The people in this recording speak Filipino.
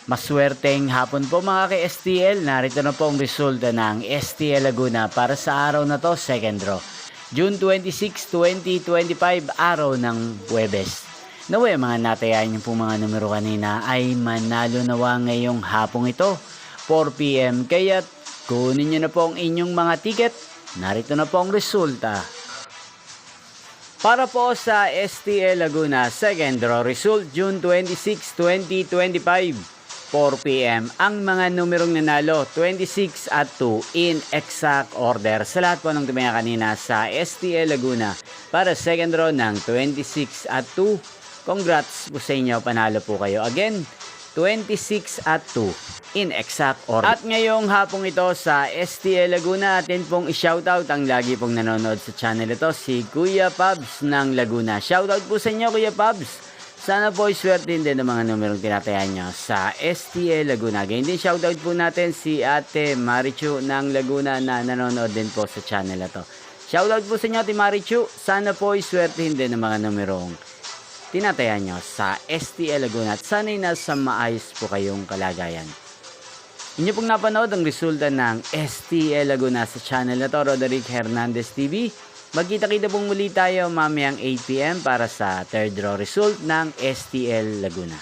Maswerteng hapon po mga ka-STL. Narito na po ang resulta ng STL Laguna para sa araw na to, second draw. June 26, 2025, araw ng Huwebes. Naway mga natayan yung po mga numero kanina ay manalo nawa ngayong hapong ito, 4 PM. Kaya kunin nyo na po ang inyong mga ticket. Narito na po ang resulta. Para po sa STL Laguna, second draw result, June 26, 2025. 4 PM. Ang mga numerong nanalo, 26 at 2 in exact order. Sa lahat po ng tumaya kanina sa STL Laguna para second draw ng 26 at 2. Congrats po sa inyo, panalo po kayo. Again, 26 at 2 in exact order. At ngayong hapong ito sa STL Laguna, atin pong i-shoutout ang lagi pong nanonood sa channel ito, si Kuya Pabs ng Laguna. Shoutout po sa inyo, Kuya Pabs. Sana po iswerte din ng mga numerong tinatayan nyo sa STL Laguna. Ganyan din shoutout po natin si Ate Marichu ng Laguna na nanonood din po sa channel na to. Shoutout po sa inyo, Ate Marichu. Sana po iswerte din ng mga numerong tinatayan nyo sa STL Laguna at sana'y nasa maayos po kayong kalagayan. Inyo pong napanood ang resulta ng STL Laguna sa channel na to, Roderick Hernandez TV. Magkita-kita pong muli tayo mamayang 8 PM para sa third draw result ng STL Laguna.